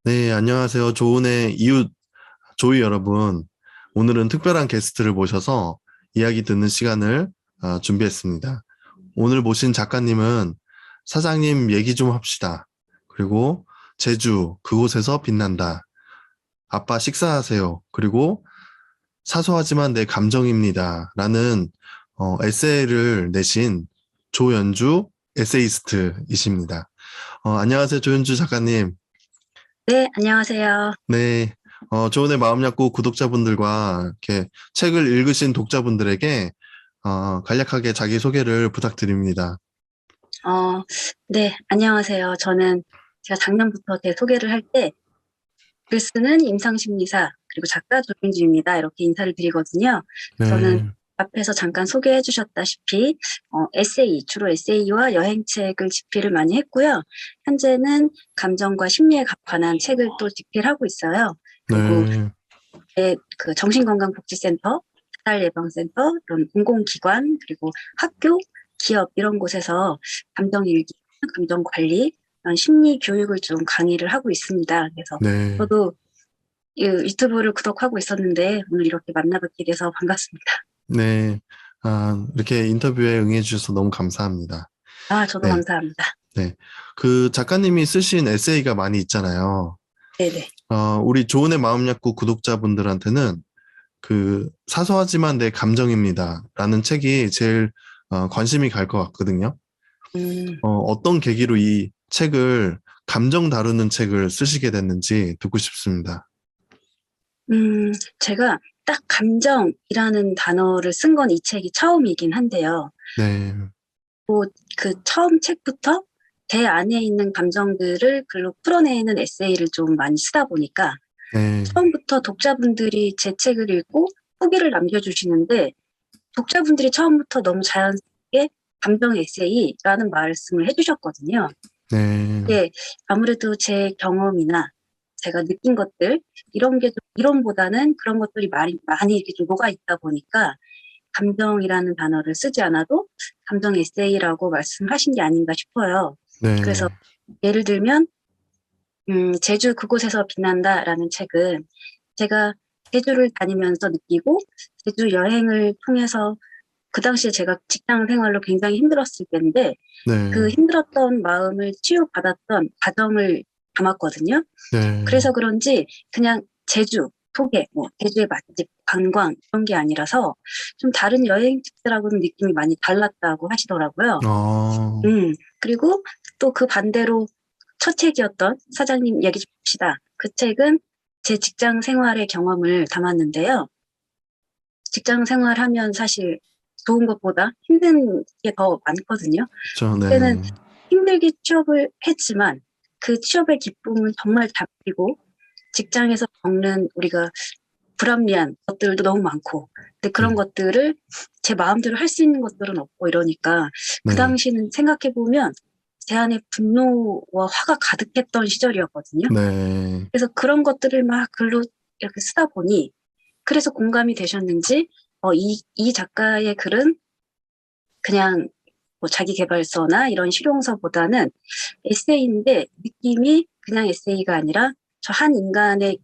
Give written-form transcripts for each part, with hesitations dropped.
네, 안녕하세요. 조은의 이웃 조이 여러분. 오늘은 특별한 게스트를 모셔서 이야기 듣는 시간을 준비했습니다. 오늘 모신 작가님은 사장님 얘기 좀 합시다. 그리고 제주 그곳에서 빛난다. 아빠 식사하세요. 그리고 사소하지만 내 감정입니다. 라는 에세이를 내신 조연주 에세이스트이십니다. 안녕하세요. 조연주 작가님. 네, 안녕하세요. 네, 조은의 마음약국 구독자분들과 이렇게 책을 읽으신 독자분들에게 간략하게 자기소개를 부탁드립니다. 어, 네, 안녕하세요. 제가 작년부터 제 소개를 할 때, 글 쓰는 임상심리사, 그리고 작가 조민주입니다. 이렇게 인사를 드리거든요. 저는 네, 앞에서 잠깐 소개해 주셨다시피, 주로 에세이와 여행책을 집필을 많이 했고요. 현재는 감정과 심리에 관한 책을 또 집필하고 있어요. 그리고 네, 그 정신건강복지센터, 자살예방센터, 이런 공공기관, 그리고 학교, 기업 이런 곳에서 감정일기, 감정관리, 이런 심리 교육을 좀 강의를 하고 있습니다. 그래서 네, 저도 이 유튜브를 구독하고 있었는데 오늘 이렇게 만나뵙게 돼서 반갑습니다. 네. 이렇게 인터뷰에 응해주셔서 너무 감사합니다. 아, 저도 네, 감사합니다. 네. 그 작가님이 쓰신 에세이가 많이 있잖아요. 네네. 우리 조은의 마음약국 구독자분들한테는 그 사소하지만 내 감정입니다. 라는 책이 제일 관심이 갈 것 같거든요. 음, 어떤 계기로 이 책을, 감정 다루는 책을 쓰시게 됐는지 듣고 싶습니다. 제가 딱 감정이라는 단어를 쓴 건 이 책이 처음이긴 한데요. 네, 뭐, 그 처음 책부터 제 안에 있는 감정들을 글로 풀어내는 에세이를 좀 많이 쓰다 보니까 네, 처음부터 독자분들이 제 책을 읽고 후기를 남겨주시는데 독자분들이 처음부터 너무 자연스럽게 감정 에세이라는 말씀을 해주셨거든요. 네, 예, 아무래도 제 경험이나 제가 느낀 것들 이런 게 좀 이론보다는 그런 것들이 많이 이렇게 좀 녹아 있다 보니까 감정이라는 단어를 쓰지 않아도 감정 에세이라고 말씀하신 게 아닌가 싶어요. 그래서 네, 예를 들면 제주 그곳에서 빛난다라는 책은 제가 제주를 다니면서 느끼고 제주 여행을 통해서 그 당시에 제가 직장 생활로 굉장히 힘들었을 때인데 그 네, 힘들었던 마음을 치유받았던 과정을 담았거든요. 네, 그래서 그런지 그냥 제주, 소개, 뭐 제주의 맛집, 관광 이런 게 아니라서 좀 다른 여행지들하고는 느낌이 많이 달랐다고 하시더라고요. 어, 그리고 또 그 반대로 첫 책이었던 사장님 얘기 좀 봅시다. 그 책은 제 직장 생활의 경험을 담았는데요. 직장 생활하면 사실 좋은 것보다 힘든 게 더 많거든요. 저, 그때는 네, 힘들게 취업을 했지만 그 취업의 기쁨을 정말 잡히고 직장에서 겪는 우리가 불합리한 것들도 너무 많고 근데 그런 네, 것들을 제 마음대로 할 수 있는 것들은 없고 이러니까 그 네, 당시는 생각해 보면 제 안에 분노와 화가 가득했던 시절이었거든요. 네, 그래서 그런 것들을 막 글로 이렇게 쓰다 보니 그래서 공감이 되셨는지 이 작가의 글은 그냥 뭐 자기계발서나 이런 실용서보다는 에세이인데 느낌이 그냥 에세이가 아니라 저 한 인간의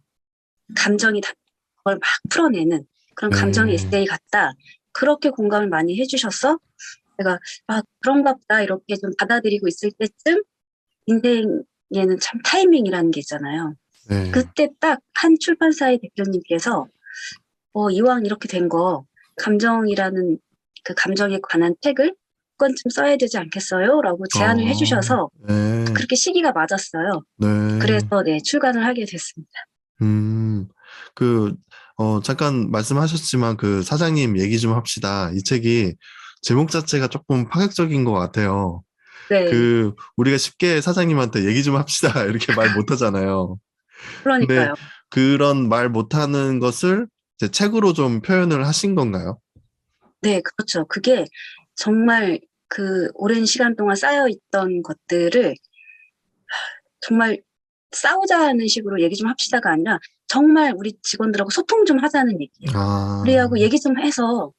감정이 다 그걸 막 풀어내는 그런 감정 네, 에세이 같다. 그렇게 공감을 많이 해주셔서 제가 아 그런가 보다 이렇게 좀 받아들이고 있을 때쯤 인생에는 참 타이밍이라는 게 있잖아요. 네, 그때 딱 한 출판사의 대표님께서 이왕 이렇게 된 거 감정이라는 그 감정에 관한 책을 한 권쯤 써야 되지 않겠어요? 라고 제안을 해주셔서 네, 그렇게 시기가 맞았어요. 네, 그래서 네, 출간을 하게 됐습니다. 음, 그, 잠깐 말씀하셨지만 그 사장님 얘기 좀 합시다. 이 책이 제목 자체가 조금 파격적인 것 같아요. 네, 우리가 쉽게 사장님한테 얘기 좀 합시다. 이렇게 말 못 하잖아요. 근데 그러니까요. 그런 말 못하는 것을 이제 책으로 좀 표현을 하신 건가요? 네, 그렇죠. 그게 정말 그 오랜 시간 동안 쌓여있던 것들을 정말 싸우자는 식으로 얘기 좀 합시다가 아니라 정말 우리 직원들하고 소통 좀 하자는 얘기예요. 아, 우리하고 얘기 좀 해서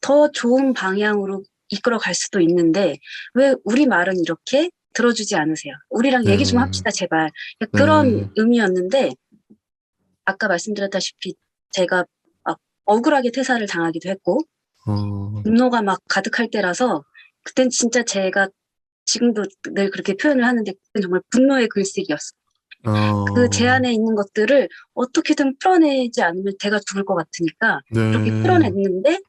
더 좋은 방향으로 이끌어 갈 수도 있는데 왜 우리 말은 이렇게 들어주지 않으세요. 우리랑 얘기 좀 네, 합시다, 제발. 그런 네, 의미였는데, 아까 말씀드렸다시피 제가 막 억울하게 퇴사를 당하기도 했고, 어, 분노가 막 가득할 때라서, 그땐 진짜 제가 지금도 늘 그렇게 표현을 하는데, 그땐 정말 분노의 글쓰기였어요. 그 제 어, 안에 있는 것들을 어떻게든 풀어내지 않으면 제가 죽을 것 같으니까, 그렇게 네, 풀어냈는데,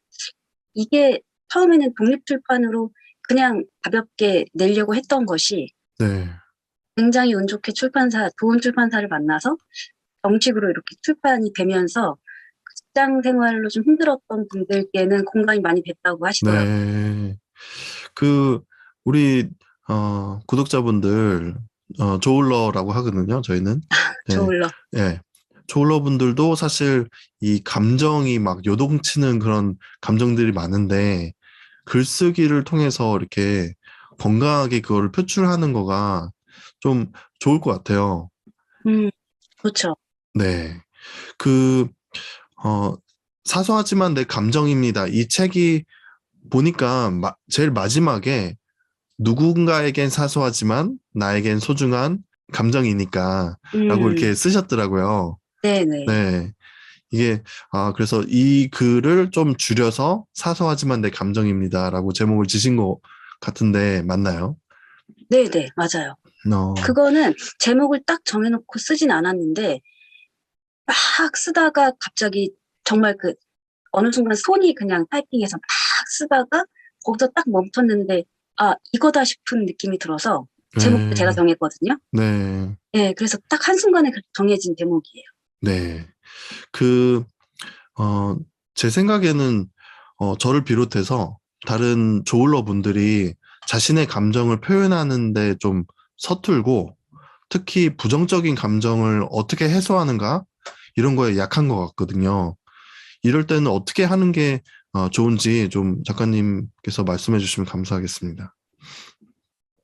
이게 처음에는 독립출판으로 그냥 가볍게 내려고 했던 것이 네, 굉장히 운 좋게 좋은 출판사를 만나서 정식으로 이렇게 출판이 되면서 직장 생활로 좀 힘들었던 분들께는 공감이 많이 됐다고 하시더라고요. 네. 그, 우리, 구독자분들, 조울러라고 하거든요, 저희는. 네, 저울러. 예. 조울러 분들도 사실 이 감정이 막 요동치는 그런 감정들이 많은데, 글쓰기를 통해서 이렇게 건강하게 그거를 표출하는 거가 좀 좋을 것 같아요. 음, 좋죠. 네. 그, 어, 사소하지만 내 감정입니다. 이 책이 보니까 제일 마지막에 누군가에겐 사소하지만 나에겐 소중한 감정이니까 라고 음, 이렇게 쓰셨더라고요. 네네. 네. 이게, 그래서 이 글을 좀 줄여서 사소하지만 내 감정입니다라고 제목을 지신 것 같은데 맞나요? 네네, 맞아요. 어, 그거는 제목을 딱 정해놓고 쓰진 않았는데, 막 쓰다가 갑자기 정말 어느 순간 손이 그냥 타이핑해서 막 쓰다가 거기서 딱 멈췄는데, 아, 이거다 싶은 느낌이 들어서 제목도 제가 네, 정했거든요. 네, 네, 그래서 딱 한순간에 정해진 제목이에요. 네. 그, 어, 제 생각에는, 저를 비롯해서 다른 조울러 분들이 자신의 감정을 표현하는데 좀 서툴고, 특히 부정적인 감정을 어떻게 해소하는가? 이런 거에 약한 것 같거든요. 이럴 때는 어떻게 하는 게 좋은지 좀 작가님께서 말씀해 주시면 감사하겠습니다.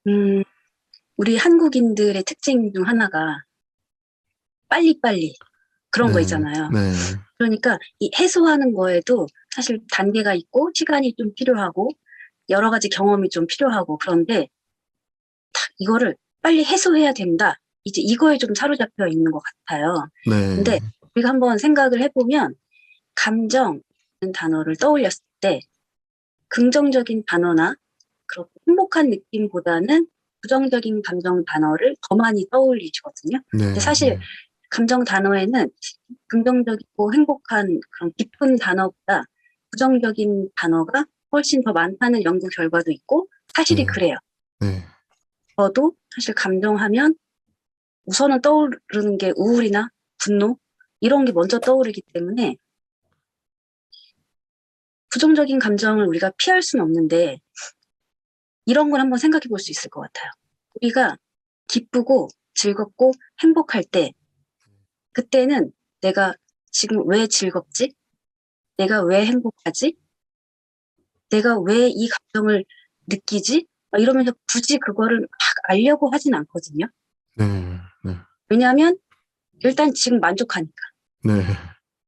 음, 우리 한국인들의 특징 중 하나가 빨리빨리 그런 거 네, 있잖아요. 네, 그러니까 이 해소하는 거에도 사실 단계가 있고 시간이 좀 필요하고 여러 가지 경험이 좀 필요하고 그런데 이거를 빨리 해소해야 된다. 이제 이거에 좀 사로잡혀 있는 것 같아요. 네, 근데 우리가 한번 생각을 해보면 감정이라는 단어를 떠올렸을 때 긍정적인 단어나 그렇게 행복한 느낌보다는 부정적인 감정 단어를 더 많이 떠올리시거든요. 근데 네, 사실 네, 감정 단어에는 긍정적이고 행복한 그런 깊은 단어보다 부정적인 단어가 훨씬 더 많다는 연구 결과도 있고 사실이 네, 그래요. 네, 저도 사실 감정하면 우선은 떠오르는 게 우울이나 분노 이런 게 먼저 떠오르기 때문에 부정적인 감정을 우리가 피할 수는 없는데 이런 걸 한번 생각해 볼 수 있을 것 같아요. 우리가 기쁘고 즐겁고 행복할 때 그때는 내가 지금 왜 즐겁지? 내가 왜 행복하지? 내가 왜 이 감정을 느끼지? 막 이러면서 굳이 그거를 막 알려고 하진 않거든요. 네, 네, 왜냐하면 일단 지금 만족하니까. 네,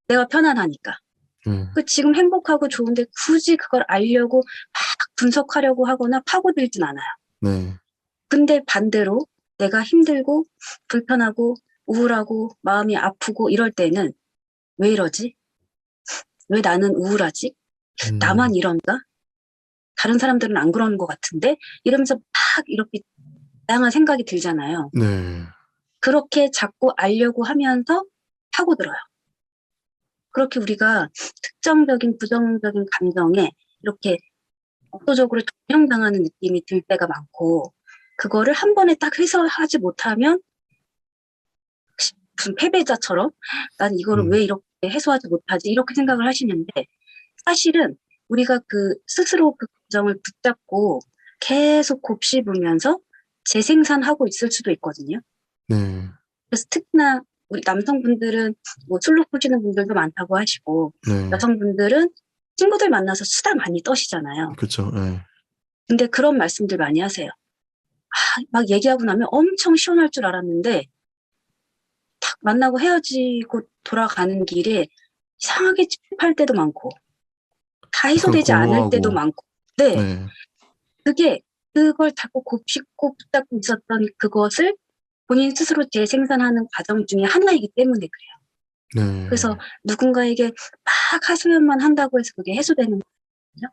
내가 편안하니까. 네, 지금 행복하고 좋은데 굳이 그걸 알려고 막 분석하려고 하거나 파고들진 않아요. 네, 근데 반대로 내가 힘들고 불편하고 우울하고 마음이 아프고 이럴 때는 왜 이러지? 왜 나는 우울하지? 나만 음, 이런가? 다른 사람들은 안 그러는 것 같은데? 이러면서 막 이렇게 다양한 생각이 들잖아요. 네, 그렇게 자꾸 알려고 하면서 파고들어요. 그렇게 우리가 특정적인 부정적인 감정에 이렇게 억도적으로 동경당하는 느낌이 들 때가 많고, 그거를 한 번에 딱 해소하지 못하면 무슨 패배자처럼 난 이거를 음, 왜 이렇게 해소하지 못하지? 이렇게 생각을 하시는데, 사실은 우리가 스스로 그 감정을 붙잡고 계속 곱씹으면서 재생산하고 있을 수도 있거든요. 네, 그래서 특히나 우리 남성분들은 뭐 술로 푸시는 분들도 많다고 하시고, 네, 여성분들은 친구들 만나서 수다 많이 떠시잖아요. 그쵸, 네, 근데 그런 말씀들 많이 하세요. 막 얘기하고 나면 엄청 시원할 줄 알았는데, 탁 만나고 헤어지고 돌아가는 길에 이상하게 찝찝할 때도 많고, 다 약간 해소되지 않을 때도 공허하고, 많고, 네. 네, 그게 그걸 자꾸 곱씹고 붙잡고 있었던 그것을 본인 스스로 재생산하는 과정 중에 하나이기 때문에 그래요. 네. 그래서 누군가에게 막 하소연만 한다고 해서 그게 해소되는 거거든요.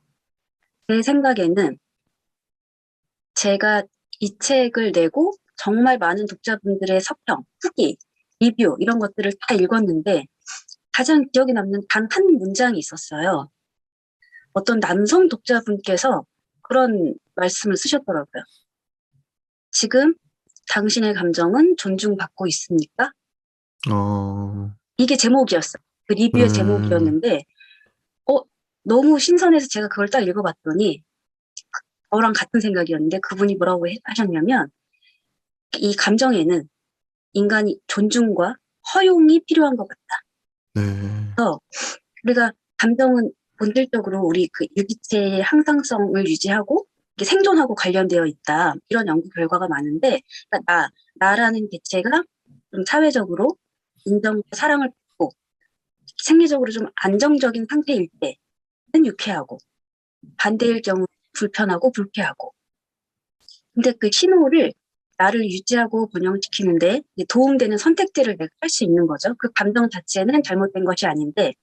제 생각에는 제가 이 책을 내고 정말 많은 독자분들의 서평, 후기, 리뷰 이런 것들을 다 읽었는데 가장 기억에 남는 단 한 문장이 있었어요. 어떤 남성 독자분께서 그런 말씀을 쓰셨더라고요. 지금 당신의 감정은 존중받고 있습니까? 이게 제목이었어요. 그 리뷰의 네. 제목이었는데 너무 신선해서 제가 그걸 딱 읽어봤더니 저랑 같은 생각이었는데 그분이 뭐라고 하셨냐면 이 감정에는 인간이 존중과 허용이 필요한 것 같다. 네. 우리가 감정은 본질적으로 우리 그 일기체의 항상성을 유지하고 이게 생존하고 관련되어 있다. 이런 연구 결과가 많은데 그러니까 나라는 개체가 좀 사회적으로 인정과 사랑을 받고 생리적으로 좀 안정적인 상태일 때는 유쾌하고 반대일 경우 불편하고 불쾌하고 근데 그 신호를 나를 유지하고 번영시키는데 도움되는 선택들을 내가 할 수 있는 거죠. 그 감정 자체는 잘못된 것이 아닌데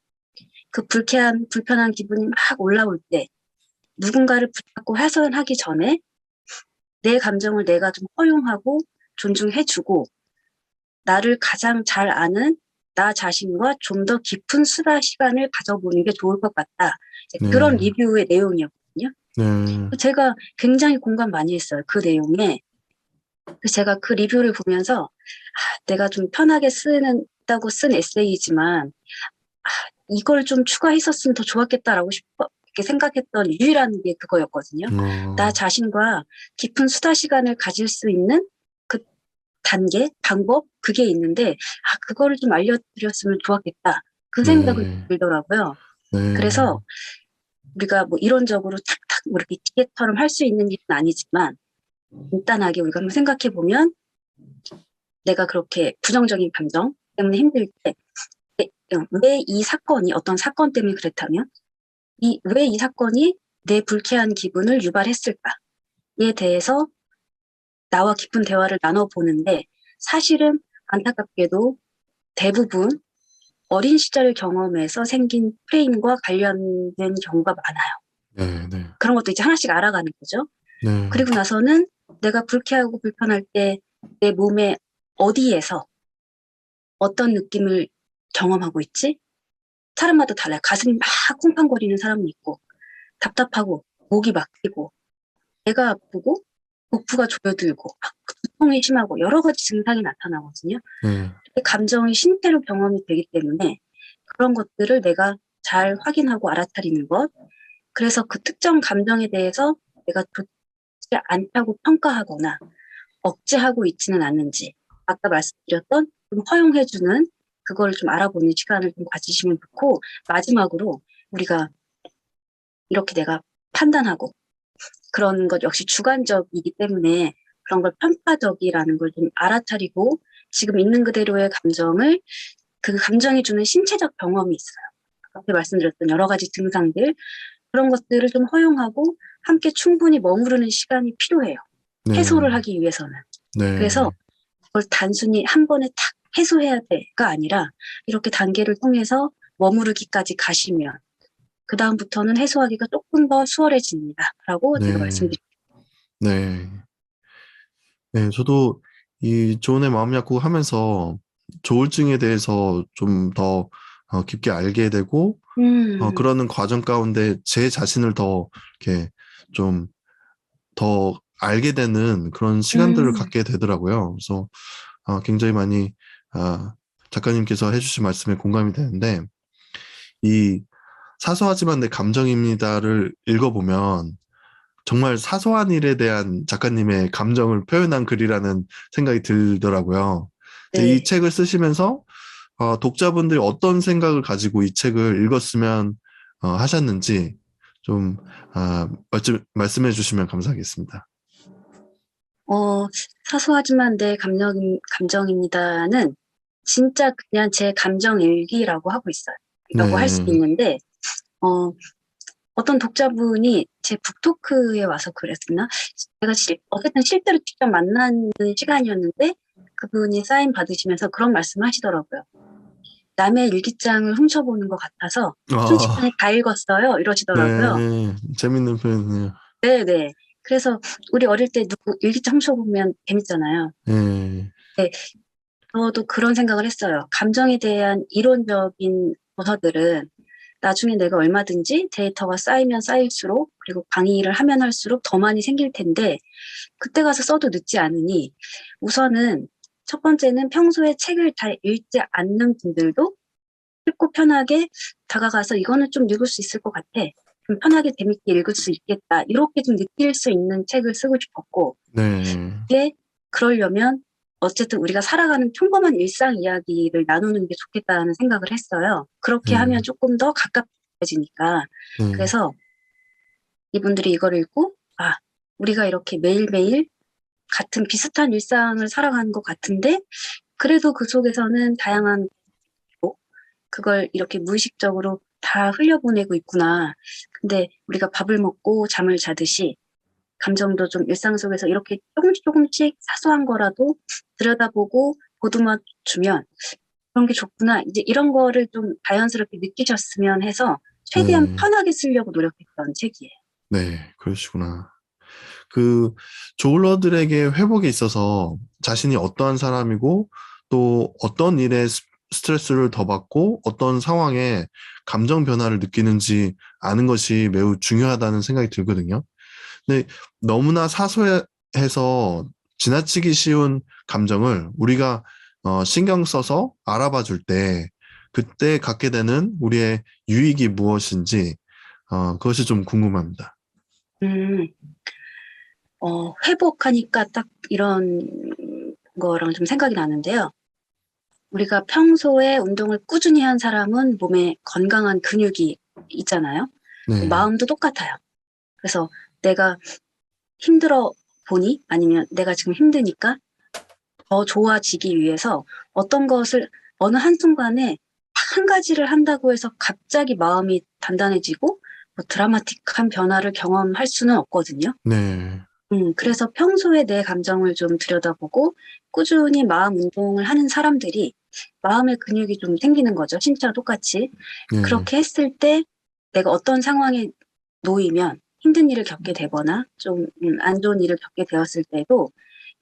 그 불편한 기분이 막 올라올 때 누군가를 붙잡고 하소연하기 전에 내 감정을 내가 좀 허용하고 존중해주고 나를 가장 잘 아는 나 자신과 좀 더 깊은 수다 시간을 가져보는 게 좋을 것 같다. 그런 네. 리뷰의 내용이었거든요. 네. 제가 굉장히 공감 많이 했어요. 그 내용에. 제가 그 리뷰를 보면서 내가 좀 편하게 쓴다고 쓴 에세이지만 이걸 좀 추가했었으면 더 좋았겠다라고 이렇게 생각했던 유일한 게 그거였거든요. 나 어, 자신과 깊은 수다 시간을 가질 수 있는 그 단계, 방법 그게 있는데 그거를 좀 알려드렸으면 좋았겠다. 그 생각은 네. 들더라고요. 네. 그래서 우리가 뭐 이론적으로 탁탁 뭐 이렇게 기계처럼 할 수 있는 일은 아니지만 간단하게 우리가 한번 생각해 보면 내가 그렇게 부정적인 감정 때문에 힘들 때 왜 이 사건이 어떤 사건 때문에 그렇다면 왜 이 사건이 내 불쾌한 기분을 유발했을까에 대해서 나와 깊은 대화를 나눠보는데 사실은 안타깝게도 대부분 어린 시절 경험에서 생긴 프레임과 관련된 경우가 많아요. 네. 네. 그런 것도 이제 하나씩 알아가는 거죠. 네. 그리고 나서는 내가 불쾌하고 불편할 때 내 몸에 어디에서 어떤 느낌을 경험하고 있지? 사람마다 달라요. 가슴이 막 쿵쾅거리는 사람이 있고 답답하고 목이 막히고 배가 아프고 복부가 조여들고 두통이 심하고 여러 가지 증상이 나타나거든요. 네. 감정이 신체로 경험이 되기 때문에 그런 것들을 내가 잘 확인하고 알아차리는 것. 그래서 그 특정 감정에 대해서 내가 좋지 않다고 평가하거나 억제하고 있지는 않는지 아까 말씀드렸던 좀 허용해주는 그걸 좀 알아보는 시간을 좀 가지시면 좋고 마지막으로 우리가 이렇게 내가 판단하고 그런 것 역시 주관적이기 때문에 그런 걸 편파적이라는 걸 좀 알아차리고 지금 있는 그대로의 감정을 그 감정이 주는 신체적 경험이 있어요. 앞에 말씀드렸던 여러 가지 증상들 그런 것들을 좀 허용하고 함께 충분히 머무르는 시간이 필요해요. 네. 해소를 하기 위해서는. 그래서 네. 그걸 단순히 한 번에 탁 해소해야 돼가 아니라 이렇게 단계를 통해서 머무르기까지 가시면 그 다음부터는 해소하기가 조금 더 수월해집니다라고 제가 네. 말씀드립니다. 네. 네. 저도 이 조언의 마음 약국 하면서 조울증에 대해서 좀 더 깊게 알게 되고, 그러는 과정 가운데 제 자신을 더 이렇게 좀 더 알게 되는 그런 시간들을 음, 갖게 되더라고요. 그래서 굉장히 많이 작가님께서 해주신 말씀에 공감이 되는데, 이 사소하지만 내 감정입니다를 읽어보면 정말 사소한 일에 대한 작가님의 감정을 표현한 글이라는 생각이 들더라고요. 근데 이 네. 책을 쓰시면서 독자분들이 어떤 생각을 가지고 이 책을 읽었으면 하셨는지 좀 말씀해 주시면 감사하겠습니다. 사소하지만 내 감정입니다는 진짜 그냥 제 감정 일기라고 하고 있어요. 라고 할 수 네, 있는데, 어, 어떤 독자분이 제 북토크에 와서 그랬었나? 제가 어쨌든 실제로 직접 만나는 시간이었는데 그분이 사인 받으시면서 그런 말씀 하시더라고요. 남의 일기장을 훔쳐보는 것 같아서 순식간에 아, 다 읽었어요. 이러시더라고요. 네. 재밌는 표현이네요. 네네. 그래서 우리 어릴 때 누구 일기장 훔쳐보면 재밌잖아요. 네. 네, 저도 그런 생각을 했어요. 감정에 대한 이론적인 도서들은 나중에 내가 얼마든지 데이터가 쌓이면 쌓일수록 그리고 강의를 하면 할수록 더 많이 생길 텐데 그때 가서 써도 늦지 않으니 우선은 첫 번째는 평소에 책을 잘 읽지 않는 분들도 쉽고 편하게 다가가서 이거는 좀 읽을 수 있을 것 같아. 좀 편하게 재밌게 읽을 수 있겠다. 이렇게 좀 느낄 수 있는 책을 쓰고 싶었고 네. 이게 그러려면 어쨌든 우리가 살아가는 평범한 일상 이야기를 나누는 게 좋겠다는 생각을 했어요. 그렇게 네. 하면 조금 더 가깝어지니까. 네. 그래서 이분들이 이걸 읽고, 아, 우리가 이렇게 매일매일 같은 비슷한 일상을 살아가는 것 같은데, 그래도 그 속에서는 다양한, 그걸 이렇게 무의식적으로 다 흘려보내고 있구나. 근데 우리가 밥을 먹고 잠을 자듯이 감정도 좀 일상 속에서 이렇게 조금씩 조금씩 사소한 거라도 들여다보고 보듬어 주면 그런 게 좋구나. 이제 이런 거를 좀 자연스럽게 느끼셨으면 해서 최대한 네. 편하게 쓰려고 노력했던 책이에요. 네. 그러시구나. 그 조울러들에게 회복에 있어서 자신이 어떠한 사람이고 또 어떤 일에 스트레스를 더 받고 어떤 상황에 감정 변화를 느끼는지 아는 것이 매우 중요하다는 생각이 들거든요. 근데 너무나 사소해서 지나치기 쉬운 감정을 우리가 신경 써서 알아봐 줄 때 그때 갖게 되는 우리의 유익이 무엇인지 그것이 좀 궁금합니다. 음, 회복하니까 딱 이런 거랑 좀 생각이 나는데요. 우리가 평소에 운동을 꾸준히 한 사람은 몸에 건강한 근육이 있잖아요. 네, 마음도 똑같아요. 그래서 내가 힘들어 보니 아니면 내가 지금 힘드니까 더 좋아지기 위해서 어떤 것을 어느 한순간에 한 가지를 한다고 해서 갑자기 마음이 단단해지고 뭐 드라마틱한 변화를 경험할 수는 없거든요. 네, 그래서 평소에 내 감정을 좀 들여다보고 꾸준히 마음 운동을 하는 사람들이 마음의 근육이 좀 생기는 거죠. 신체와 똑같이. 네, 그렇게 했을 때 내가 어떤 상황에 놓이면 힘든 일을 겪게 되거나 좀 안 좋은 일을 겪게 되었을 때도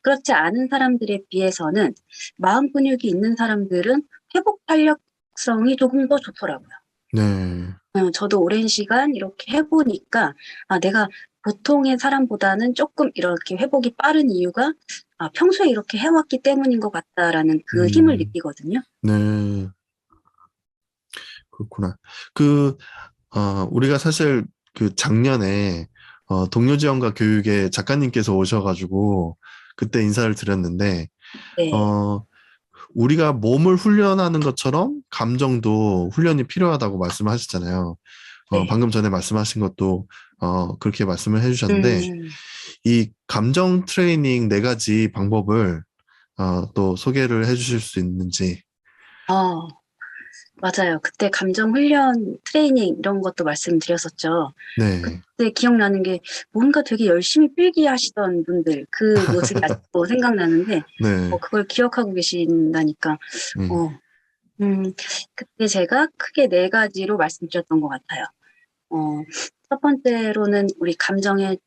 그렇지 않은 사람들에 비해서는 마음 근육이 있는 사람들은 회복 탄력성이 조금 더 좋더라고요. 네, 저도 오랜 시간 이렇게 해보니까 내가 보통의 사람보다는 조금 이렇게 회복이 빠른 이유가 평소에 이렇게 해왔기 때문인 것 같다라는 그 힘을 음, 느끼거든요. 네, 그렇구나. 그, 우리가 사실 그 작년에 동료 지원과 교육에 작가님께서 오셔가지고 그때 인사를 드렸는데, 네, 어, 우리가 몸을 훈련하는 것처럼 감정도 훈련이 필요하다고 말씀하셨잖아요. 네. 방금 전에 말씀하신 것도 그렇게 말씀을 해주셨는데, 음, 이 감정 트레이닝 네 가지 방법을 또 소개를 해주실 수 있는지. 어, 맞아요. 그때 감정 훈련 트레이닝 이런 것도 말씀드렸었죠. 네, 그때 기억나는 게 뭔가 되게 열심히 필기하시던 분들 그 모습이 아직도 생각나는데 네, 그걸 기억하고 계신다니까 음, 어, 그때 제가 크게 네 가지로 말씀드렸던 것 같아요. 어, 첫 번째로는 우리 감정의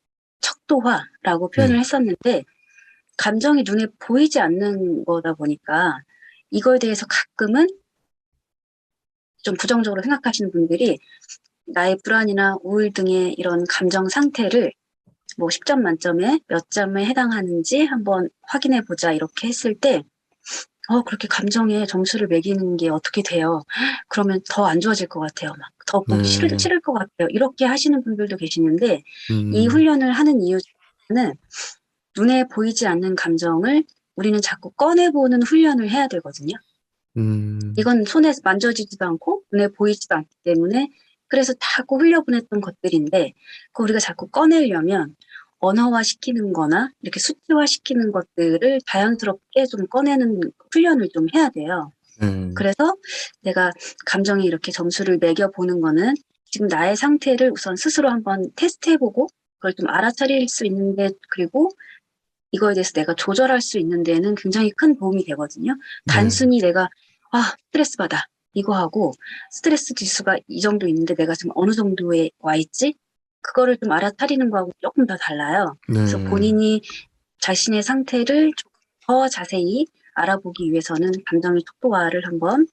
척도화라고 표현을 네, 했었는데 감정이 눈에 보이지 않는 거다 보니까 이거에 대해서 가끔은 좀 부정적으로 생각하시는 분들이 나의 불안이나 우울 등의 이런 감정 상태를 뭐 10점 만점에 몇 점에 해당하는지 한번 확인해 보자 이렇게 했을 때 그렇게 감정에 점수를 매기는 게 어떻게 돼요? 그러면 더 안 좋아질 것 같아요. 막 더 보기 네, 싫을 것 같아요. 이렇게 하시는 분들도 계시는데 이 음, 훈련을 하는 이유는 눈에 보이지 않는 감정을 우리는 자꾸 꺼내보는 훈련을 해야 되거든요. 음, 이건 손에 만져지지도 않고 눈에 보이지도 않기 때문에 그래서 자꾸 흘려보냈던 것들인데 그 우리가 자꾸 꺼내려면 언어화 시키는 거나 이렇게 수치화 시키는 것들을 자연스럽게 좀 꺼내는 훈련을 좀 해야 돼요. 네, 그래서 내가 감정에 이렇게 점수를 매겨보는 거는 지금 나의 상태를 우선 스스로 한번 테스트해보고 그걸 좀 알아차릴 수 있는데 그리고 이거에 대해서 내가 조절할 수 있는 데는 굉장히 큰 도움이 되거든요. 네. 단순히 내가 스트레스 받아 이거 하고 스트레스 지수가 이 정도 있는데 내가 지금 어느 정도에 와 있지? 그거를 좀 알아차리는 거하고 조금 더 달라요. 그래서 네. 본인이 자신의 상태를 조금 더 자세히 알아보기 위해서는 감정의 속도화를 한번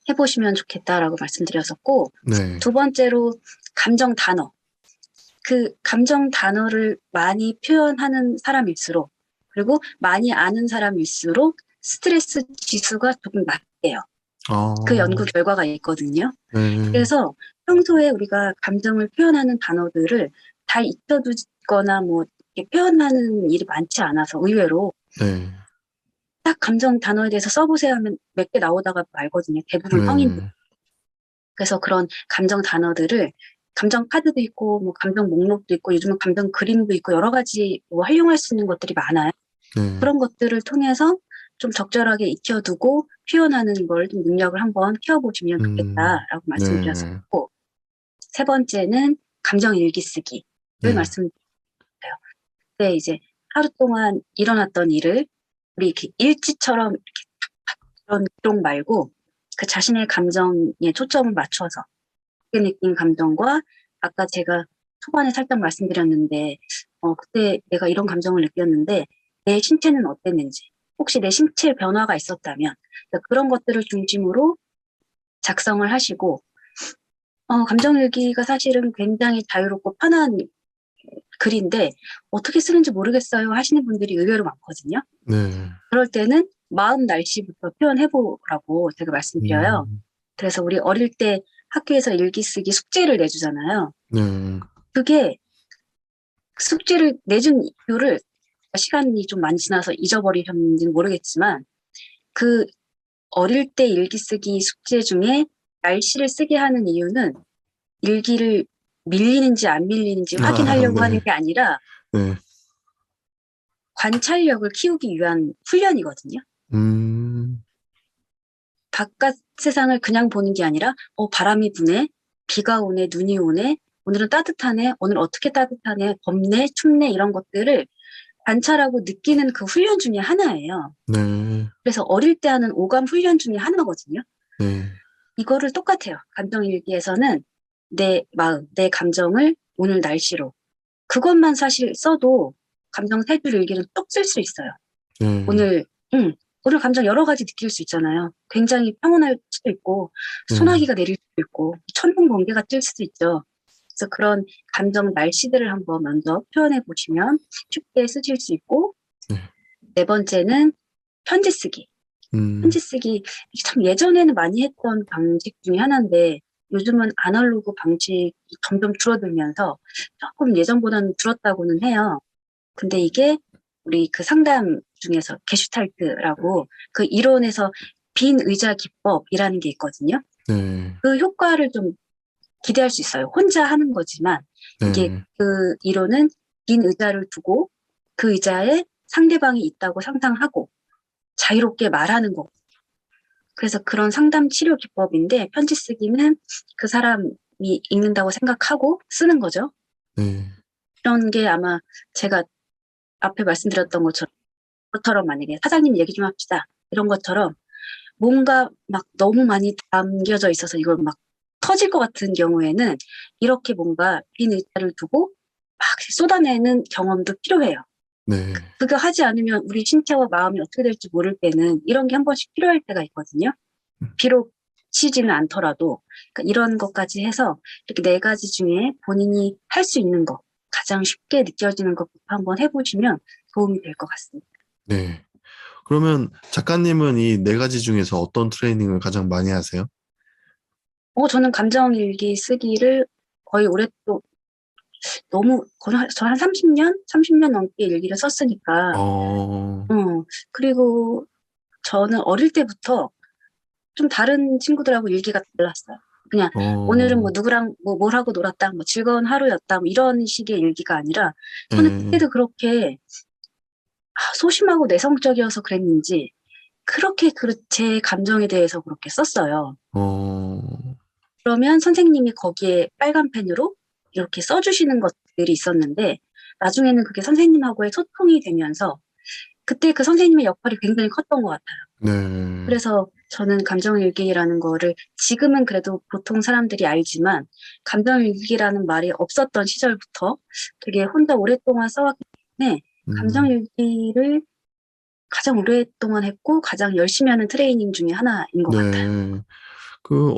해보시면 좋겠다라고 말씀드렸었고, 네. 두 번째로 감정 단어. 그 감정 단어를 많이 표현하는 사람일수록, 그리고 많이 아는 사람일수록 스트레스 지수가 조금 낮대요. 그 연구 어, 결과가 있거든요. 네. 그래서 평소에 우리가 감정을 표현하는 단어들을 다 익혀두거나 뭐 이렇게 표현하는 일이 많지 않아서 의외로 네. 딱 감정 단어에 대해서 써보세요 하면 몇 개 나오다가 말거든요. 대부분 성인들. 네. 그래서 그런 감정 단어들을 감정 카드도 있고 뭐 감정 목록도 있고 요즘은 감정 그림도 있고 여러 가지 뭐 활용할 수 있는 것들이 많아요. 네. 그런 것들을 통해서 좀 적절하게 익혀두고 표현하는 걸 좀 능력을 한번 키워보시면 좋겠다라고 네. 말씀드렸었고, 세 번째는 감정 일기 쓰기를 네. 말씀드려요. 그때 이제 하루 동안 일어났던 일을 우리 이렇게 일지처럼 이렇게 그런 기록 말고 그 자신의 감정에 초점을 맞춰서 그때 느낀 감정과 아까 제가 초반에 살짝 말씀드렸는데 그때 내가 이런 감정을 느꼈는데 내 신체는 어땠는지 혹시 내 신체 변화가 있었다면 그런 것들을 중심으로 작성을 하시고 감정일기가 사실은 굉장히 자유롭고 편한 글인데 어떻게 쓰는지 모르겠어요 하시는 분들이 의외로 많거든요. 네. 그럴 때는 마음 날씨부터 표현해보라고 제가 말씀드려요. 음, 그래서 우리 어릴 때 학교에서 일기 쓰기 숙제를 내주잖아요. 네. 그게 숙제를 내준 이유를 시간이 좀 많이 지나서 잊어버리셨는지는 모르겠지만 그 어릴 때 일기 쓰기 숙제 중에 날씨를 쓰게 하는 이유는 일기를 밀리는지 안 밀리는지 확인하려고 하는 네. 게 아니라 네. 관찰력을 키우기 위한 훈련이거든요. 음, 바깥 세상을 그냥 보는 게 아니라 바람이 부네, 비가 오네, 눈이 오네, 오늘은 따뜻하네, 오늘 어떻게 따뜻하네, 덥네, 춥네 이런 것들을 관찰하고 느끼는 그 훈련 중에 하나예요. 네. 그래서 어릴 때 하는 오감 훈련 중에 하나거든요. 네. 이거를 똑같아요. 감정일기에서는 내 마음, 내 감정을 오늘 날씨로 그것만 사실 써도 감정 세 줄 일기는 뚝 쓸 수 있어요. 네. 오늘, 오늘 감정 여러 가지 느낄 수 있잖아요. 굉장히 평온할 수도 있고, 네. 소나기가 내릴 수도 있고, 천둥 번개가 뜰 수도 있죠. 그래서 그런 감정 날씨들을 한번 먼저 표현해 보시면 쉽게 쓰실 수 있고, 네. 네 번째는 편지 쓰기. 음, 편지 쓰기, 이게 참 예전에는 많이 했던 방식 중에 하나인데, 요즘은 아날로그 방식이 점점 줄어들면서 조금 예전보다는 줄었다고는 해요. 근데 이게 우리 그 상담 중에서 게슈탈트라고 그 이론에서 빈 의자 기법이라는 게 있거든요. 네. 그 효과를 좀 기대할 수 있어요. 혼자 하는 거지만 이게 네. 그 이론은 빈 의자를 두고 그 의자에 상대방이 있다고 상상하고 자유롭게 말하는 거. 그래서 그런 상담 치료 기법인데 편지 쓰기는 그 사람이 읽는다고 생각하고 쓰는 거죠. 네. 이런 게 아마 제가 앞에 말씀드렸던 것처럼 만약에 사장님 얘기 좀 합시다. 이런 것처럼 뭔가 막 너무 많이 담겨져 있어서 이걸 막 터질 것 같은 경우에는 이렇게 뭔가 빈 의자를 두고 막 쏟아내는 경험도 필요해요. 네. 그거 하지 않으면 우리 신체와 마음이 어떻게 될지 모를 때는 이런 게 한 번씩 필요할 때가 있거든요. 비록 치지는 않더라도 그러니까 이런 것까지 해서 이렇게 네 가지 중에 본인이 할 수 있는 거 가장 쉽게 느껴지는 것부터 한번 해보시면 도움이 될 것 같습니다. 네. 그러면 작가님은 이 네 가지 중에서 어떤 트레이닝을 가장 많이 하세요? 저는 감정일기 쓰기를 거의 너무, 거의 저한 30년? 30년 넘게 일기를 썼으니까, 어, 그리고 저는 어릴 때부터 좀 다른 친구들하고 일기가 달랐어요. 그냥 오늘은 뭐 어, 누구랑 뭐 뭘 하고 놀았다, 뭐 즐거운 하루였다, 뭐 이런 식의 일기가 아니라 저는 네. 그때도 그렇게 소심하고 내성적이어서 그랬는지 그렇게 제 감정에 대해서 그렇게 썼어요. 어, 그러면 선생님이 거기에 빨간 펜으로 이렇게 써주시는 것들이 있었는데 나중에는 그게 선생님하고의 소통이 되면서 그때 그 선생님의 역할이 굉장히 컸던 것 같아요. 네. 그래서 저는 감정일기라는 거를 지금은 그래도 보통 사람들이 알지만 감정일기라는 말이 없었던 시절부터 되게 혼자 오랫동안 써왔기 때문에 음, 감정일기를 가장 오랫동안 했고 가장 열심히 하는 트레이닝 중에 하나인 것 같아요. 네.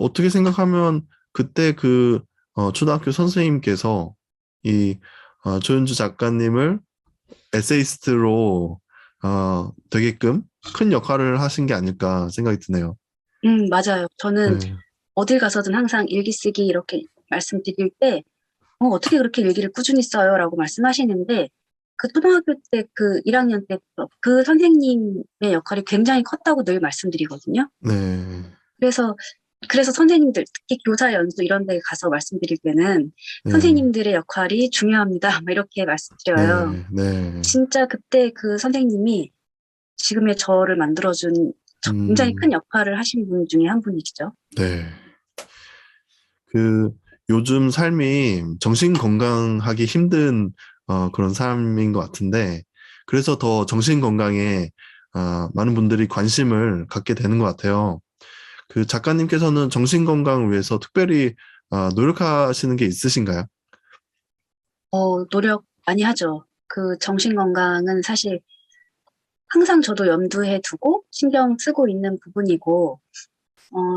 어떻게 생각하면 그때 초등학교 선생님께서 이, 조윤주 작가님을 에세이스트로, 되게끔 큰 역할을 하신 게 아닐까 생각이 드네요. 맞아요. 저는 네. 어딜 가서든 항상 일기 쓰기 이렇게 말씀드릴 때, 어떻게 그렇게 일기를 꾸준히 써요? 라고 말씀하시는데, 그 초등학교 때 그 1학년 때부터 그 선생님의 역할이 굉장히 컸다고 늘 말씀드리거든요. 네. 그래서, 그래서 선생님들, 특히 교사 연수 이런 데 가서 말씀드릴 때는 네. 선생님들의 역할이 중요합니다. 뭐 이렇게 말씀드려요. 네. 네. 진짜 그때 그 선생님이 지금의 저를 만들어준 굉장히 음, 큰 역할을 하신 분 중에 한 분이시죠. 네. 그, 요즘 삶이 정신 건강하기 힘든, 그런 삶인 것 같은데, 그래서 더 정신 건강에, 많은 분들이 관심을 갖게 되는 것 같아요. 그 작가님께서는 정신 건강을 위해서 특별히, 노력하시는 게 있으신가요? 노력 많이 하죠. 그 정신 건강은 사실 항상 저도 염두에 두고 신경 쓰고 있는 부분이고,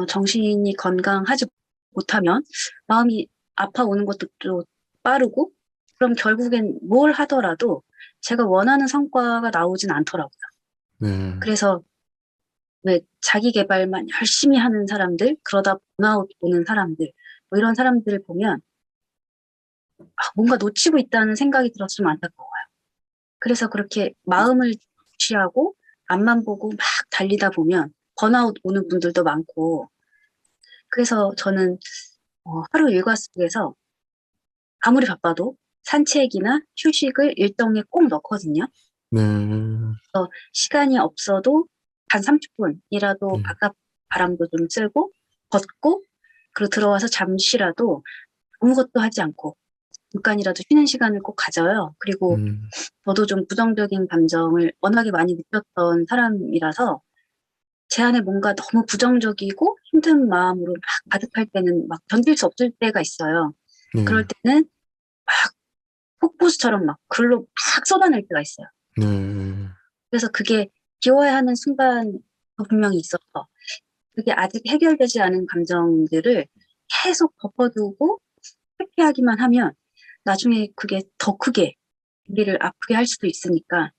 정신이 건강하지 못하면 마음이 아파오는 것도 또 빠르고, 그럼 결국엔 뭘 하더라도 제가 원하는 성과가 나오진 않더라고요. 네. 그래서 왜 자기 개발만 열심히 하는 사람들, 그러다 번아웃 오는 사람들, 뭐 이런 사람들을 보면 뭔가 놓치고 있다는 생각이 들어서 좀 안타까워요. 그래서 그렇게 마음을 취하고 앞만 보고 막 달리다 보면 번아웃 오는 분들도 많고 그래서 저는 하루 일과 속에서 아무리 바빠도 산책이나 휴식을 일정에 꼭 넣거든요. 네. 그래서 시간이 없어도 단 30분이라도 네. 바깥 바람도 좀 쐬고 걷고 그리고 들어와서 잠시라도 아무것도 하지 않고 잠깐이라도 쉬는 시간을 꼭 가져요. 그리고 음, 저도 좀 부정적인 감정을 워낙에 많이 느꼈던 사람이라서 제 안에 뭔가 너무 부정적이고 힘든 마음으로 막 가득할 때는 막 견딜 수 없을 때가 있어요. 그럴 네. 때는 막 폭포수처럼 막 글로 막 쏟아낼 때가 있어요. 네. 그래서 그게 비워야 하는 순간도 분명히 있어서 그게 아직 해결되지 않은 감정들을 계속 덮어두고 회피하기만 하면 나중에 그게 더 크게 우리를 아프게 할 수도 있으니까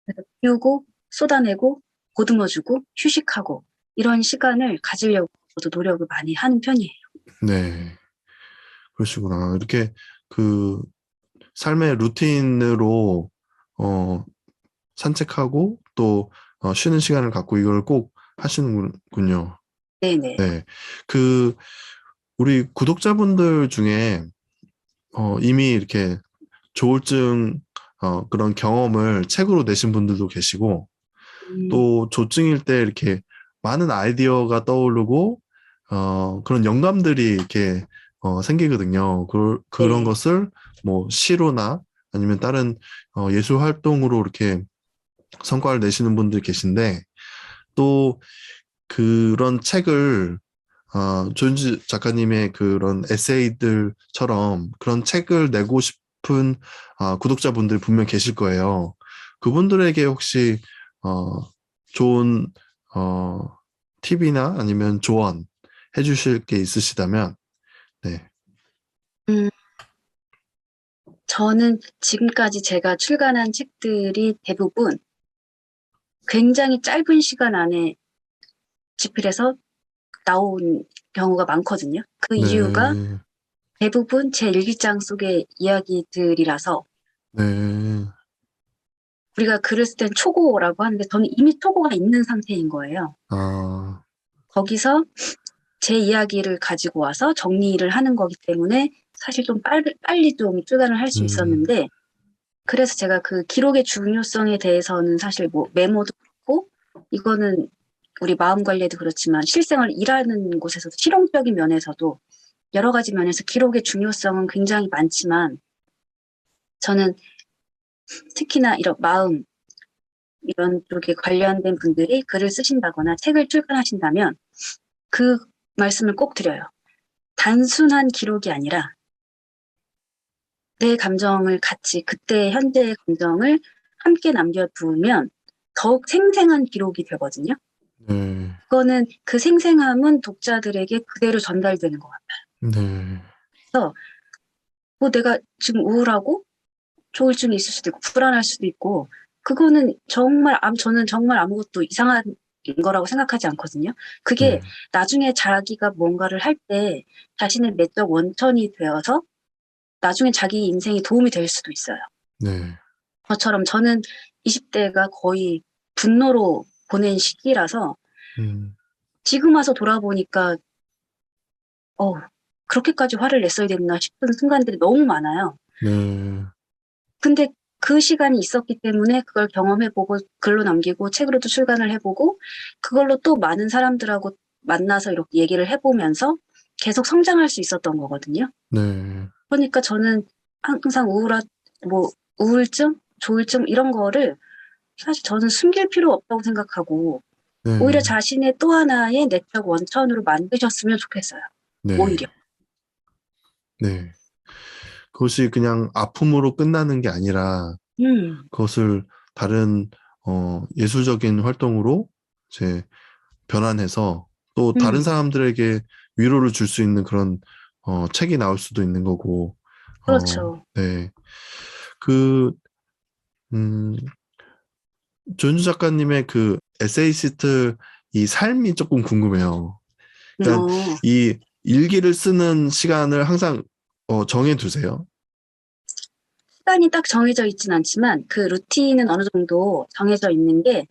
그래서 비우고 쏟아내고 보듬어주고 휴식하고 이런 시간을 가지려고 저도 노력을 많이 하는 편이에요. 네. 그러시구나. 이렇게 그 삶의 루틴으로, 어, 산책하고 또, 쉬는 시간을 갖고 이걸 꼭 하시는군요. 네네. 네. 그, 우리 구독자분들 중에, 이미 이렇게 조울증, 그런 경험을 책으로 내신 분들도 계시고, 음, 또 조증일 때 이렇게 많은 아이디어가 떠오르고, 그런 영감들이 이렇게, 생기거든요. 그런 네. 것을 뭐 시로나 아니면 다른, 예술 활동으로 이렇게 성과를 내시는 분들 계신데, 또 그런 책을, 조윤지 작가님의 그런 에세이들처럼 그런 책을 내고 싶은, 구독자분들 분명 계실 거예요. 그분들에게 혹시, 어, 좋은, 어, 팁이나 아니면 조언 해주실 게 있으시다면, 네. 음, 저는 지금까지 제가 출간한 책들이 대부분 굉장히 짧은 시간 안에 집필해서 나온 경우가 많거든요. 그 이유가 네. 대부분 제 일기장 속의 이야기들이라서 네. 우리가 글을 쓸 땐 초고라고 하는데 저는 이미 초고가 있는 상태인 거예요. 아, 거기서 제 이야기를 가지고 와서 정리를 하는 거기 때문에 사실 좀 빨리 좀 출간을 할 수 음, 있었는데 그래서 제가 그 기록의 중요성에 대해서는 사실 뭐 메모도 그렇고 이거는 우리 마음 관리에도 그렇지만 실생활 일하는 곳에서도 실용적인 면에서도 여러 가지 면에서 기록의 중요성은 굉장히 많지만 저는 특히나 이런 마음 이런 쪽에 관련된 분들이 글을 쓰신다거나 책을 출간하신다면 그 말씀을 꼭 드려요. 단순한 기록이 아니라 내 감정을 같이 그때 현재의 감정을 함께 남겨두면 더욱 생생한 기록이 되거든요. 네. 그거는 그 생생함은 독자들에게 그대로 전달되는 것 같아요. 네. 그래서 뭐 내가 지금 우울하고 조울증이 있을 수도 있고 불안할 수도 있고 그거는 저는 정말 아무것도 이상한 거라고 생각하지 않거든요. 그게 네. 나중에 자기가 뭔가를 할 때 자신의 내적 원천이 되어서 나중에 자기 인생에 도움이 될 수도 있어요. 네. 저처럼 저는 20대가 거의 분노로 보낸 시기라서 음. 지금 와서 돌아보니까 그렇게까지 화를 냈어야 됐나 싶은 순간들이 너무 많아요. 네. 근데 그 시간이 있었기 때문에 그걸 경험해보고 글로 남기고 책으로도 출간을 해보고 그걸로 또 많은 사람들하고 만나서 이렇게 얘기를 해보면서 계속 성장할 수 있었던 거거든요. 네. 그러니까 저는 항상 우울증, 조울증 이런 거를 사실 저는 숨길 필요 없다고 생각하고 오히려 네. 자신의 또 하나의 내적 원천으로 만드셨으면 좋겠어요. 네. 오히려. 네. 그것이 그냥 아픔으로 끝나는 게 아니라 음, 그것을 다른 예술적인 활동으로 이제 변환해서 또 다른 음, 사람들에게 위로를 줄 수 있는 그런 책이 나올 수도 있는 거고 그렇죠. 네. 그 음, 조윤주 작가님의 그 에세이스트 이 삶이 조금 궁금해요. 그러니까 어, 이 일기를 쓰는 시간을 항상 정해 두세요. 시간이 딱 정해져 있진 않지만 그 루틴은 어느 정도 정해져 있는 게,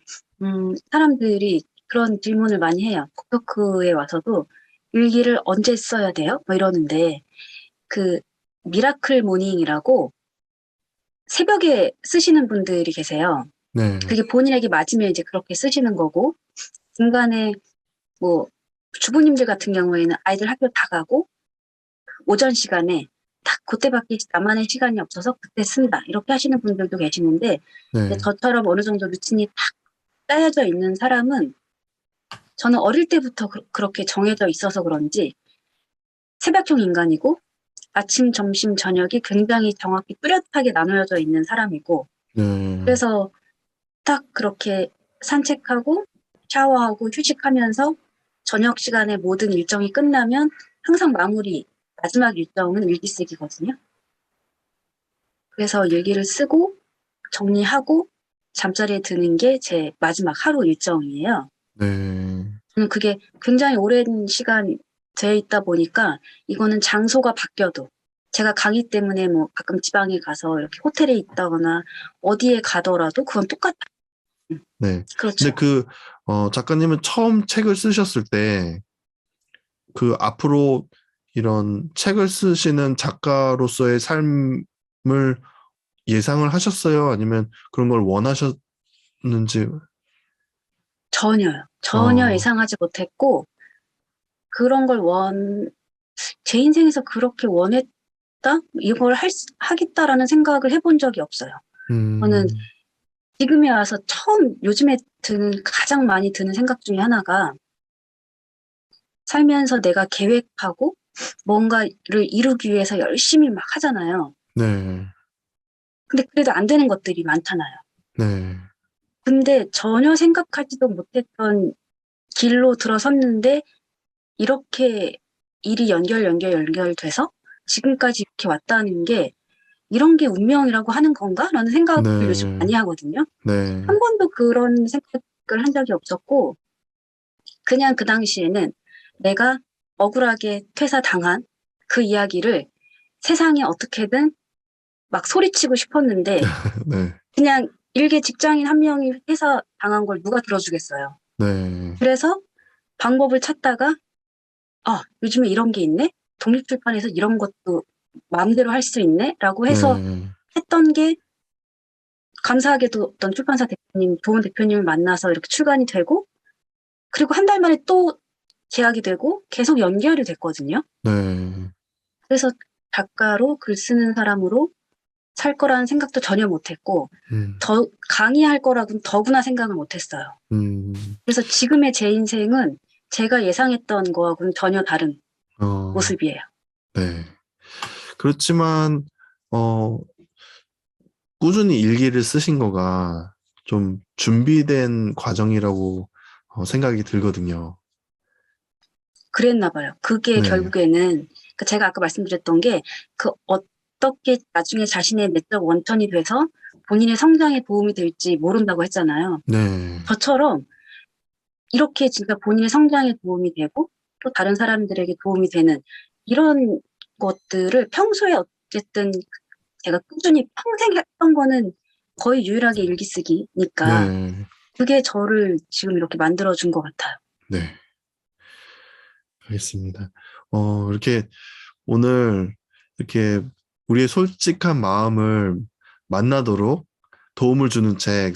사람들이 그런 질문을 많이 해요. 북토크에 와서도 일기를 언제 써야 돼요? 뭐 이러는데, 그 미라클 모닝이라고 새벽에 쓰시는 분들이 계세요. 네. 그게 본인에게 맞으면 이제 그렇게 쓰시는 거고, 중간에 뭐 주부님들 같은 경우에는 아이들 학교 다 가고 오전 시간에 딱 그때밖에 나만의 시간이 없어서 그때 쓴다 이렇게 하시는 분들도 계시는데 네. 저처럼 어느 정도 루틴이 딱 짜여져 있는 사람은 저는 어릴 때부터 그렇게 정해져 있어서 그런지 새벽형 인간이고 아침, 점심, 저녁이 굉장히 정확히 뚜렷하게 나누어져 있는 사람이고 네. 그래서 딱 그렇게 산책하고 샤워하고 휴식하면서 저녁 시간에 모든 일정이 끝나면 항상 마지막 일정은 일기 쓰기거든요. 그래서 일기를 쓰고 정리하고 잠자리에 드는 게 제 마지막 하루 일정이에요. 네. 저는 그게 굉장히 오랜 시간 되어 있다 보니까 이거는 장소가 바뀌어도 제가 가기 때문에 뭐 가끔 지방에 가서 이렇게 호텔에 있다거나 어디에 가더라도 그건 똑같아요. 네. 근데 그렇죠. 작가님은 처음 책을 쓰셨을 때 그 앞으로 이런 책을 쓰시는 작가로서의 삶을 예상을 하셨어요? 아니면 그런 걸 원하셨는지? 전혀요. 전혀 어, 예상하지 못했고 그런 걸 제 인생에서 그렇게 원했다? 이걸 하겠다라는 생각을 해본 적이 없어요. 저는 음, 지금에 와서 요즘에 가장 많이 드는 생각 중에 하나가 살면서 내가 계획하고 뭔가를 이루기 위해서 열심히 막 하잖아요. 네. 근데 그래도 안 되는 것들이 많잖아요. 네. 근데 전혀 생각하지도 못했던 길로 들어섰는데 이렇게 일이 연결돼서 지금까지 이렇게 왔다는 게 이런 게 운명이라고 하는 건가? 라는 생각을 요즘 네. 많이 하거든요. 네. 한 번도 그런 생각을 한 적이 없었고 그냥 그 당시에는 내가 억울하게 퇴사당한 그 이야기를 세상에 어떻게든 막 소리치고 싶었는데 네. 그냥 일개 직장인 한 명이 퇴사당한 걸 누가 들어주겠어요. 네. 그래서 방법을 찾다가 요즘에 이런 게 있네? 독립출판에서 이런 것도 마음대로 할 수 있네? 라고 해서 네. 했던 게 감사하게도 어떤 출판사 대표님, 좋은 대표님을 만나서 이렇게 출간이 되고 그리고 한 달 만에 또 계약이 되고 계속 연결이 됐거든요. 네. 그래서 작가로 글 쓰는 사람으로 살 거라는 생각도 전혀 못했고, 음, 더 강의할 거라고는 더구나 생각을 못했어요. 음, 그래서 지금의 제 인생은 제가 예상했던 거하고는 전혀 다른 어, 모습이에요. 네. 그렇지만, 어, 꾸준히 일기를 쓰신 거가 좀 준비된 과정이라고 생각이 들거든요. 그랬나 봐요. 그게 네, 결국에는 그 제가 아까 말씀드렸던 게 그 어떻게 나중에 자신의 내적 원천이 돼서 본인의 성장에 도움이 될지 모른다고 했잖아요. 네, 저처럼 이렇게 진짜 본인의 성장에 도움이 되고 또 다른 사람들에게 도움이 되는 이런 것들을 평소에 어쨌든 제가 꾸준히 평생 했던 거는 거의 유일하게 일기 쓰기니까 네, 그게 저를 지금 이렇게 만들어준 것 같아요. 네, 알겠습니다. 이렇게 오늘 이렇게 우리의 솔직한 마음을 만나도록 도움을 주는 책,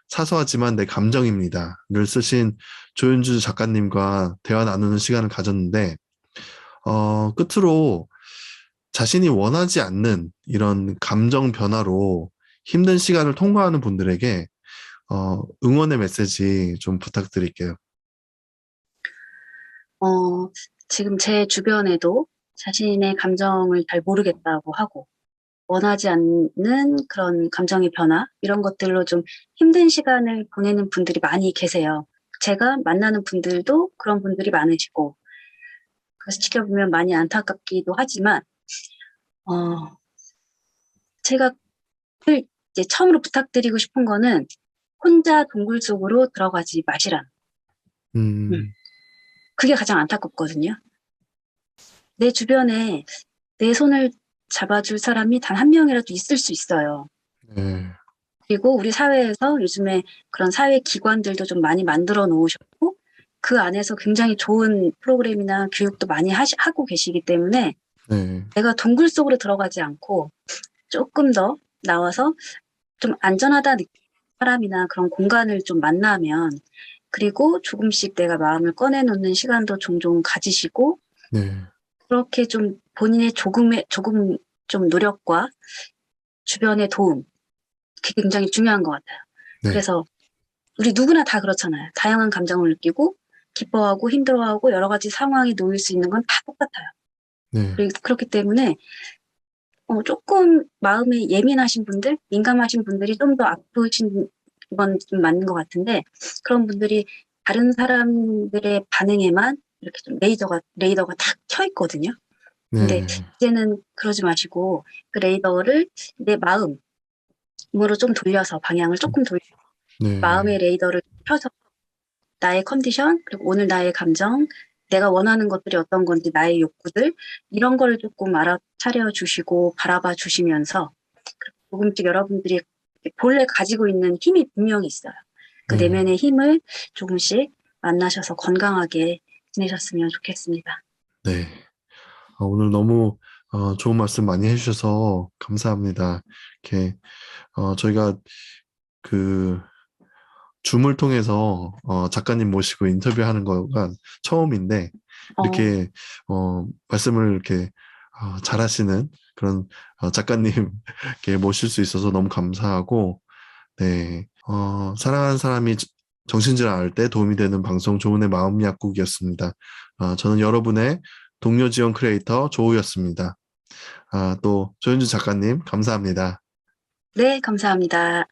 사소하지만 내 감정입니다.를 쓰신 조윤주 작가님과 대화 나누는 시간을 가졌는데, 끝으로 자신이 원하지 않는 이런 감정 변화로 힘든 시간을 통과하는 분들에게 응원의 메시지 좀 부탁드릴게요. 어, 지금 제 주변에도 자신의 감정을 잘 모르겠다고 하고 원하지 않는 그런 감정의 변화 이런 것들로 좀 힘든 시간을 보내는 분들이 많이 계세요. 제가 만나는 분들도 그런 분들이 많으시고 그래서 지켜보면 많이 안타깝기도 하지만 어, 제가 늘 이제 처음으로 부탁드리고 싶은 거는 혼자 동굴 속으로 들어가지 마시란. 음, 음, 그게 가장 안타깝거든요. 내 주변에 내 손을 잡아줄 사람이 단 한 명이라도 있을 수 있어요. 네, 그리고 우리 사회에서 요즘에 그런 사회 기관들도 좀 많이 만들어 놓으셨고, 그 안에서 굉장히 좋은 프로그램이나 교육도 많이 하고 계시기 때문에 네, 내가 동굴 속으로 들어가지 않고 조금 더 나와서 좀 안전하다 느끼는 사람이나 그런 공간을 좀 만나면 그리고 조금씩 내가 마음을 꺼내놓는 시간도 종종 가지시고 네, 그렇게 좀 본인의 조금 좀 노력과 주변의 도움, 그게 굉장히 중요한 것 같아요. 네, 그래서 우리 누구나 다 그렇잖아요. 다양한 감정을 느끼고 기뻐하고 힘들어하고 여러 가지 상황에 놓일 수 있는 건 다 똑같아요. 네, 그렇기 때문에 조금 마음에 예민하신 분들, 민감하신 분들이 좀 더 아프신 건 좀 맞는 것 같은데 그런 분들이 다른 사람들의 반응에만 이렇게 좀 레이더가 탁 켜 있거든요. 근데 네, 이제는 그러지 마시고 그 레이더를 내 마음으로 좀 돌려서 방향을 조금 돌려 네, 마음의 레이더를 켜서 나의 컨디션 그리고 오늘 나의 감정 내가 원하는 것들이 어떤 건지 나의 욕구들 이런 거를 조금 알아차려 주시고 바라봐 주시면서 조금씩 여러분들이 본래 가지고 있는 힘이 분명히 있어요. 그 네, 내면의 힘을 조금씩 만나셔서 건강하게 지내셨으면 좋겠습니다. 네. 오늘 너무 좋은 말씀 많이 해주셔서 감사합니다. 이렇게 저희가 그 줌을 통해서 작가님 모시고 인터뷰하는 거가 처음인데 어, 이렇게 말씀을 이렇게 잘하시는 그런 작가님 이렇게 모실 수 있어서 너무 감사하고 네 사랑하는 사람이 정신질 않을 때 도움이 되는 방송 조은의 마음 약국이었습니다. 저는 여러분의 동료 지원 크리에이터 조우였습니다. 또 조현주 작가님 감사합니다. 네, 감사합니다.